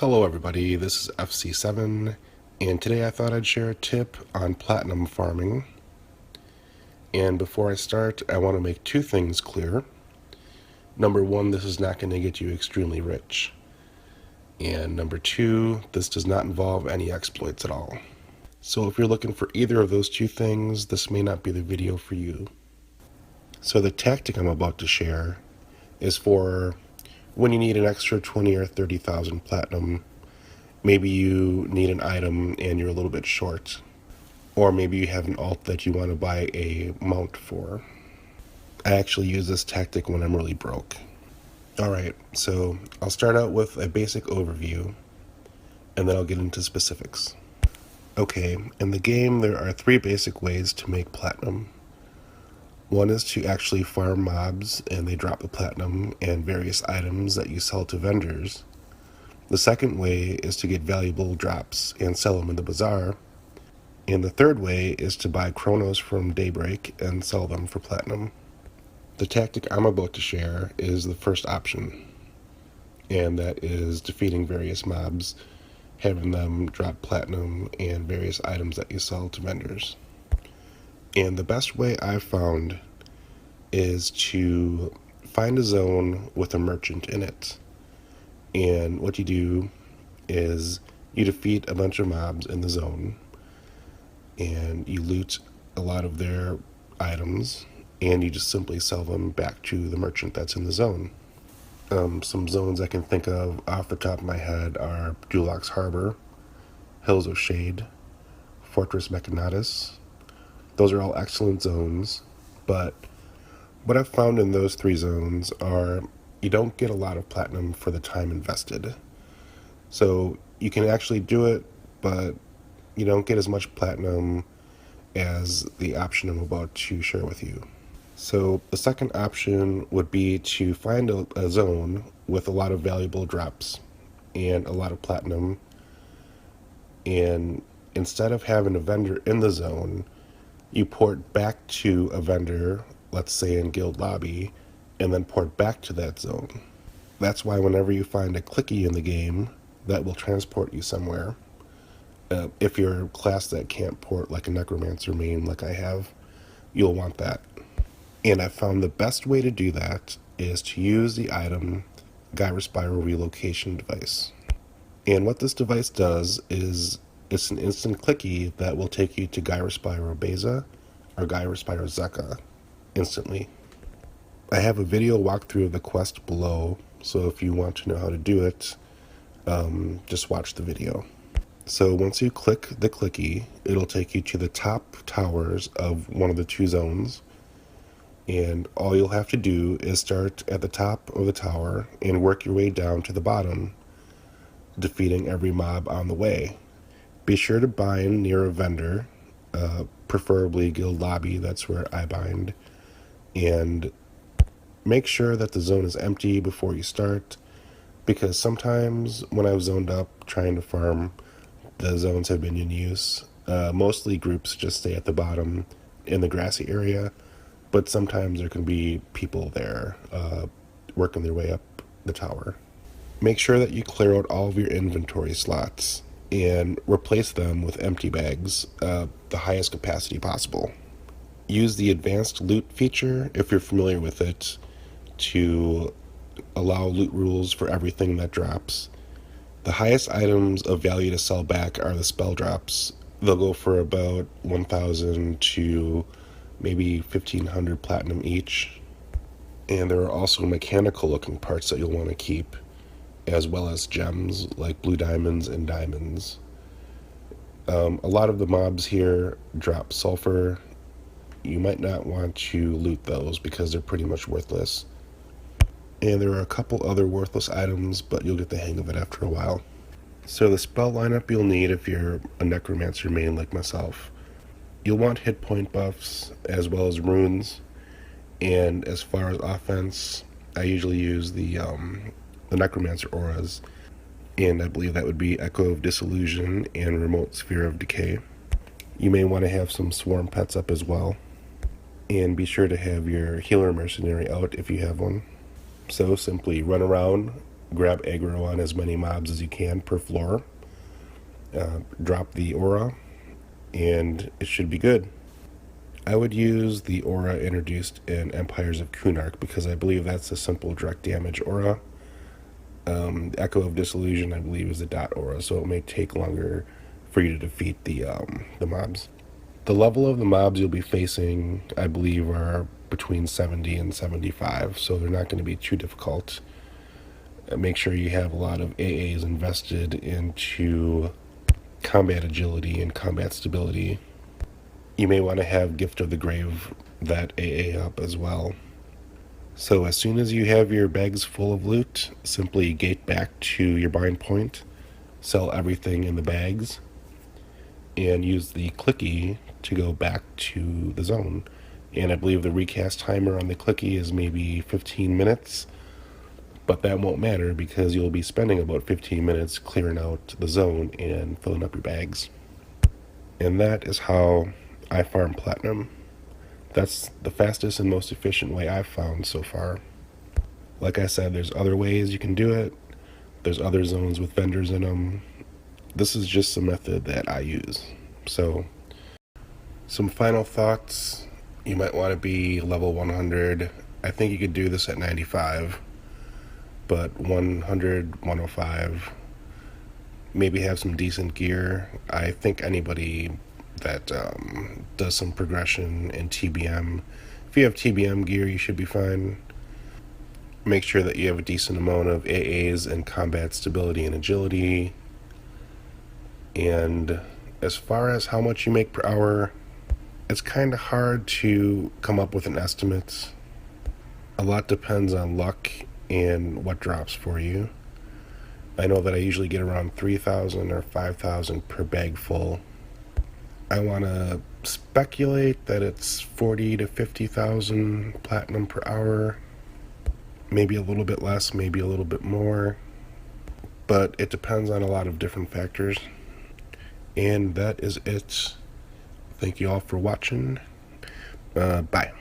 Hello everybody, this is FC7, and today I thought I'd share a tip on platinum farming. And before I start, I want to make two things clear. Number one, this is not going to get you extremely rich. And number two, this does not involve any exploits at all. So if you're looking for either of those two things, this may not be the video for you. So the tactic I'm about to share is for when you need an extra 20 or 30,000 platinum. Maybe you need an item and you're a little bit short. Or maybe you have an alt that you want to buy a mount for. I actually use this tactic when I'm really broke. Alright, so I'll start out with a basic overview, and then I'll get into specifics. Okay, in the game there are three basic ways to make platinum. One is to actually farm mobs, and they drop the platinum and various items that you sell to vendors. The second way is to get valuable drops and sell them in the bazaar. And the third way is to buy chronos from Daybreak and sell them for platinum. The tactic I'm about to share is the first option, and that is defeating various mobs, having them drop platinum and various items that you sell to vendors. And the best way I've found is to find a zone with a merchant in it. And what you do is you defeat a bunch of mobs in the zone, and you loot a lot of their items, and you just simply sell them back to the merchant that's in the zone. Some zones I can think of off the top of my head are Dulux Harbor, Hills of Shade, Fortress Mechanatus. Those are all excellent zones, but what I've found in those three zones are you don't get a lot of platinum for the time invested. So you can actually do it, but you don't get as much platinum as the option I'm about to share with you. So the second option would be to find a zone with a lot of valuable drops and a lot of platinum, and instead of having a vendor in the zone, you port back to a vendor, let's say in Guild Lobby, and then port back to that zone. That's why whenever you find a clicky in the game, that will transport you somewhere. If you're a class that can't port like a Necromancer main like I have, you'll want that. And I found the best way to do that is to use the item Gyrospire Relocation device. And what this device does is it's an instant clicky that will take you to Gyrospire Beza or Gyrospire Zeka instantly. I have a video walkthrough of the quest below, so if you want to know how to do it, just watch the video. So once you click the clicky, it'll take you to the top towers of one of the two zones, and all you'll have to do is start at the top of the tower and work your way down to the bottom, defeating every mob on the way. Be sure to bind near a vendor, preferably Guild Lobby, that's where I bind, and make sure that the zone is empty before you start, because sometimes when I've zoned up trying to farm, the zones have been in use. Mostly groups just stay at the bottom in the grassy area, but sometimes there can be people there working their way up the tower. Make sure that you clear out all of your inventory slots and replace them with empty bags, the highest capacity possible. Use the advanced loot feature, if you're familiar with it, to allow loot rules for everything that drops. The highest items of value to sell back are the spell drops. They'll go for about 1,000 to maybe 1,500 platinum each. And there are also mechanical looking parts that you'll want to keep, as well as gems like blue diamonds and diamonds. A lot of the mobs here drop sulfur. You might not want to loot those because they're pretty much worthless. And there are a couple other worthless items, but you'll get the hang of it after a while. So the spell lineup you'll need if you're a Necromancer main like myself. You'll want hit point buffs as well as runes. And as far as offense, I usually use the Necromancer auras. And I believe that would be Echo of Disillusion and Remote Sphere of Decay. You may want to have some swarm pets up as well. And be sure to have your healer mercenary out if you have one. So simply run around grab aggro on as many mobs as you can per floor, drop the aura, and it should be good. I would use the aura introduced in Empires of Kunark because I believe that's a simple direct damage aura. Echo of Disillusion, I believe, is a dot aura, so it may take longer for you to defeat the mobs. The level of the mobs you'll be facing, I believe, are between 70 and 75, so they're not going to be too difficult. Make sure you have a lot of AAs invested into combat agility and combat stability. You may want to have Gift of the Grave that AA up as well. So as soon as you have your bags full of loot, simply gate back to your bind point, sell everything in the bags, and use the clicky to go back to the zone. And I believe the recast timer on the clicky is maybe 15 minutes, but that won't matter because you'll be spending about 15 minutes clearing out the zone and filling up your bags. And that is how I farm platinum. That's the fastest and most efficient way I've found so far. Like I said, there's other ways you can do it. There's other zones with vendors in them. This is just the method that I use. So, some final thoughts. You might want to be level 100. I think you could do this at 95. But 100, 105, maybe have some decent gear. I think anybody that does some progression in TBM, if you have TBM gear, you should be fine. Make sure that you have a decent amount of AAs and combat stability and agility. And as far as how much you make per hour, it's kind of hard to come up with an estimate. A lot depends on luck and what drops for you. I know that I usually get around 3,000 or 5,000 per bag full. I want to speculate that it's 40 to 50,000 platinum per hour. Maybe a little bit less, maybe a little bit more. But it depends on a lot of different factors. And that is it. Thank you all for watching. Bye.